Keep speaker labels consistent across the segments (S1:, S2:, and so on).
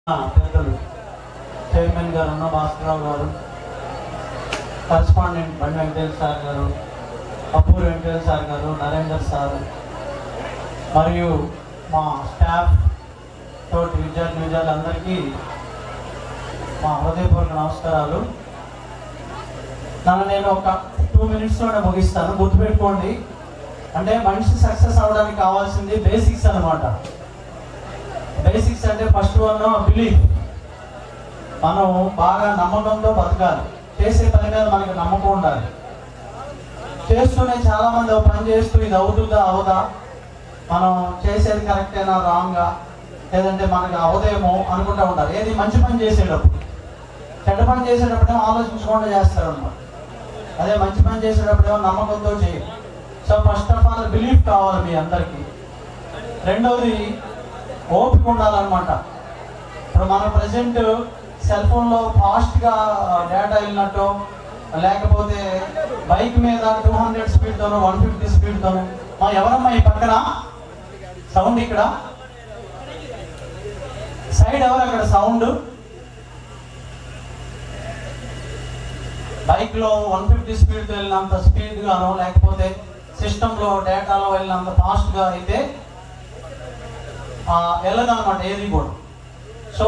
S1: పెద్దలు చైర్మన్ గారు అన్న భాస్కరరావు గారు, కరస్పాండెంట్ బండి వెంకటేశ్వర సార్ గారు, అపూర్ వెంకటేశ్వర సార్ గారు, నరేందర్ సార్ మరియు మా స్టాఫ్ తోటి విద్యార్థులందరికీ మా హృదయపూర్వక నమస్కారాలు. నేను ఒక 2 minutesలోనే ముగిస్తాను. గుర్తుపెట్టుకోండి, అంటే మనిషి సక్సెస్ అవ్వడానికి కావాల్సింది బేసిక్స్ అన్నమాట. బేసిక్స్ అంటే ఫస్ట్ వన్ బిలీఫ్. మనం బాగా నమ్మకంతో బతకాలి. చేసే పని మీద మనకి నమ్మకం ఉండాలి. చేస్తూనే చాలామంది ఒక పని చేస్తూ ఇది అవుతుందా అవదా, మనం చేసేది కరెక్టేనా రాంగా, లేదంటే మనకి అవదేమో అనుకుంటూ ఉంటారు. ఏది మంచి పని చేసేటప్పుడు. చెడ్డ పని చేసేటప్పుడేమో ఆలోచించకుండా చేస్తారు అన్నమాట. అదే మంచి పని చేసేటప్పుడేమో నమ్మకంతో చేయాలి. So first of all belief కావాలి మీ అందరికీ. రెండవది ఓపిక ఉండాలన్నమాట. ఇప్పుడు మన ప్రజెంట్ సెల్ ఫోన్లో ఫాస్ట్గా డేటా వెళ్ళినట్టు, లేకపోతే బైక్ మీద 200 స్పీడ్తోనో 150 స్పీడ్తోనో ఎవరమ్మా ఈ పక్కన సౌండ్, ఇక్కడ సైడ్ ఎవరు అక్కడ సౌండ్, బైక్లో 150 స్పీడ్తో వెళ్ళినంత స్పీడ్గానో లేకపోతే సిస్టంలో డేటాలో వెళ్ళినంత ఫాస్ట్గా అయితే వెళ్ళదన్నమాట ఏది కూడా. సో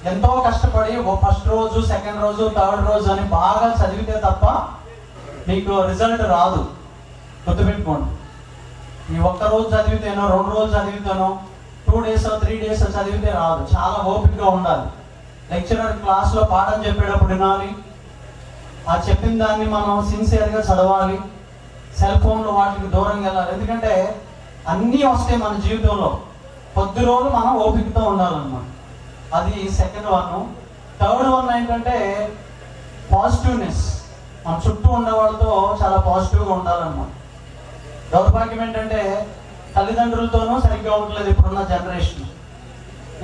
S1: ఎంతో కష్టపడి ఫస్ట్ రోజు, సెకండ్ రోజు, థర్డ్ రోజు అని బాగా చదివితే తప్ప మీకు రిజల్ట్ రాదు. గుర్తుపెట్టుకోండి. ఈ ఒక్క రోజు చదివితేనో 2 రోజులు చదివితేనో 2 days 3 days చదివితే రాదు. చాలా ఓపికగా ఉండాలి. లెక్చరర్ క్లాస్లో పాఠం చెప్పేటప్పుడు వినాలి. ఆ చెప్పిన దాన్ని మనం సిన్సియర్గా చదవాలి. సెల్ ఫోన్లో వాటికి దూరంగా వెళ్ళాలి. ఎందుకంటే అన్నీ వస్తాయి మన జీవితంలో. కొద్ది రోజులు మనం ఓపికతో ఉండాలన్నమాట. అది సెకండ్ వన్. థర్డ్ వన్ ఏంటంటే పాజిటివ్నెస్. మన చుట్టూ ఉండే వాళ్ళతో చాలా పాజిటివ్గా ఉండాలన్నమాట. దౌర్భాగ్యం ఏంటంటే తల్లిదండ్రులతోనూ సరిగ్గా ఉండలేదు ఇప్పుడున్న జనరేషన్.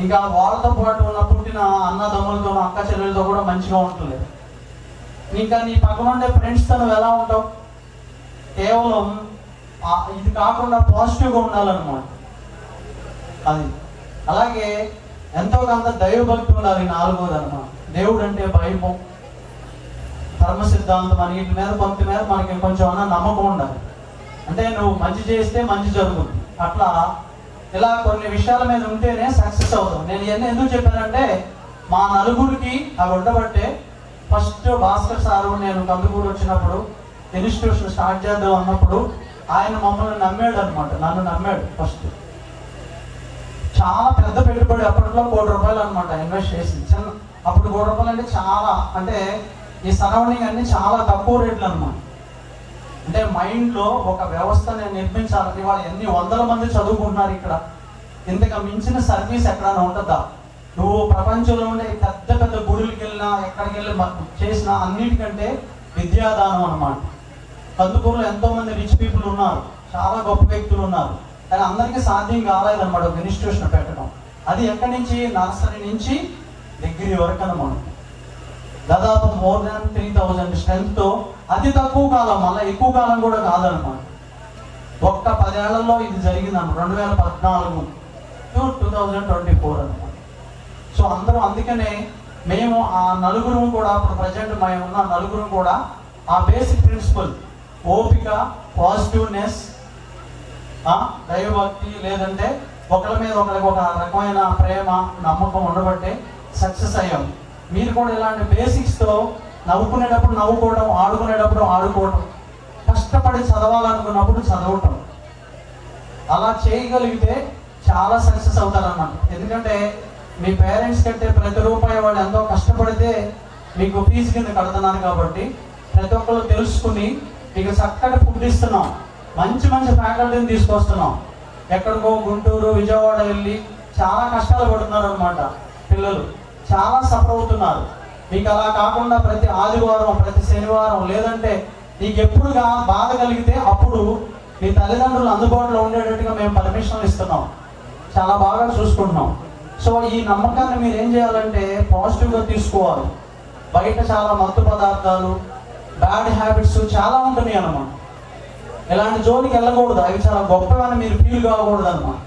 S1: ఇంకా వాళ్ళతో పాటు ఉన్న పుట్టిన అన్నదమ్ములతోనూ అక్క చెల్లెలతో కూడా మంచిగా ఉండలేదు. ఇంకా నీ పక్కన ఉండే ఫ్రెండ్స్తో నువ్వు ఎలా ఉంటావు? కేవలం ఇది కాకుండా పాజిటివ్గా ఉండాలన్నమాట. అది అలాగే ఎంతో కొంత దైవభక్తి ఉండాలి. 4వది అన్నమాట. దేవుడు అంటే భయము, ధర్మ సిద్ధాంతం అని వీటి మీద కొంత మీద మనకి కొంచెం అన్న నమ్మకం ఉండాలి. అంటే నువ్వు మంచి చేస్తే మంచి జరుగుతుంది. అట్లా ఇలా కొన్ని విషయాల మీద ఉంటేనే సక్సెస్ అవుతాం. నేను ఇవన్నీ ఎందుకు చెప్పానంటే మా నలుగురికి అవి ఉండబట్టే. ఫస్ట్ భాస్కర్ సారు నేను కందుకూరు వచ్చినప్పుడు ఇన్స్టిట్యూషన్ స్టార్ట్ చేద్దాం అన్నప్పుడు ఆయన మమ్మల్ని నమ్మాడు అనమాట. నన్ను నమ్మాడు ఫస్ట్. చాలా పెద్ద పెట్టుబడి అప్పట్లో ₹1,00,00,000 అనమాట ఇన్వెస్ట్ చేసింది. అప్పుడు ₹1,00,00,000 అంటే చాలా, అంటే ఈ సరౌండింగ్ అన్ని చాలా తక్కువ రేట్లు అనమాట. అంటే మైండ్లో ఒక వ్యవస్థ నేను నిర్మించాలని వాళ్ళు ఎన్ని వందల మంది చదువుకుంటున్నారు ఇక్కడ. ఇంతకు మించిన సర్వీస్ ఎక్కడైనా ఉంటుందా? నువ్వు ప్రపంచంలో ఉండే పెద్ద పెద్ద గుడులకి వెళ్ళినా ఎక్కడికి వెళ్ళి చేసినా అన్నిటికంటే విద్యాదానం అనమాట. కందుకూరులో ఎంతోమంది రిచ్ పీపుల్ ఉన్నారు, చాలా గొప్ప వ్యక్తులు ఉన్నారు. కానీ అందరికీ సాధ్యం కాలేదన్నమాట ఒక ఇన్స్టిట్యూషన్ పెట్టడం. అది ఎక్కడి నుంచి, నర్సరీ నుంచి డిగ్రీ వరకు అన్నమాట. దాదాపు more than 3,000 స్ట్రెంత్తో అతి తక్కువ కాలం, మళ్ళీ ఎక్కువ కాలం కూడా కాదనమాట. ఒక్క 10 ఏళ్లలో ఇది జరిగిందన్నమాట. 2014 to 2024 అనమాట. సో అందరూ, అందుకనే మేము ఆ నలుగురు కూడా, ఇప్పుడు ప్రజెంట్ మేము ఉన్న నలుగురు కూడా ఆ బేసిక్ ప్రిన్సిపల్ ఓపిక, పాజిటివ్నెస్, దైవభక్తి, లేదంటే ఒకరి మీద ఒకరికి ఒక రకమైన ప్రేమ, నమ్మకం ఉండబట్టే సక్సెస్ అయ్యాం. మీరు కూడా ఇలాంటి బేసిక్స్తో నవ్వుకునేటప్పుడు నవ్వుకోవడం, ఆడుకునేటప్పుడు ఆడుకోవడం, కష్టపడి చదవాలనుకున్నప్పుడు చదవటం, అలా చేయగలిగితే చాలా సక్సెస్ అవుతారన్నమాట. ఎందుకంటే మీ పేరెంట్స్ కంటే ప్రతి రూపాయి వాళ్ళు ఎంతో కష్టపడితే మీకు ఫీజు కింద కడుతున్నారు. కాబట్టి ప్రతి ఒక్కరు తెలుసుకుని మీకు చక్కటి ఫుడ్ ఇస్తున్నాం, మంచి మంచి ఫ్యాకల్టీని తీసుకొస్తున్నాం. ఎక్కడికో గుంటూరు, విజయవాడ వెళ్ళి చాలా కష్టాలు పడుతున్నారు అనమాట. పిల్లలు చాలా సఫర్ అవుతున్నారు. మీకు అలా కాకుండా ప్రతి ఆదివారం, ప్రతి శనివారం, లేదంటే నీకు ఎప్పుడుగా బాధ కలిగితే అప్పుడు మీ తల్లిదండ్రులు అందుబాటులో ఉండేటట్టుగా మేము పర్మిషన్లు ఇస్తున్నాం. చాలా బాగా చూసుకుంటున్నాం. సో ఈ నమ్మకాన్ని మీరు ఏం చేయాలంటే పాజిటివ్గా తీసుకోవాలి. బయట చాలా మత్తు పదార్థాలు, బ్యాడ్ హ్యాబిట్స్ చాలా ఉంటున్నాయి అన్నమాట. ఇలాంటి జోలికి వెళ్ళకూడదు. అవి చాలా గొప్పవని మీరు ఫీల్ కాకూడదు అన్నమాట.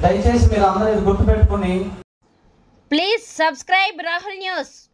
S1: దయచేసి మీరు అందరూ ఇది గుర్తుపెట్టుకుని
S2: Please subscribe Rahul News.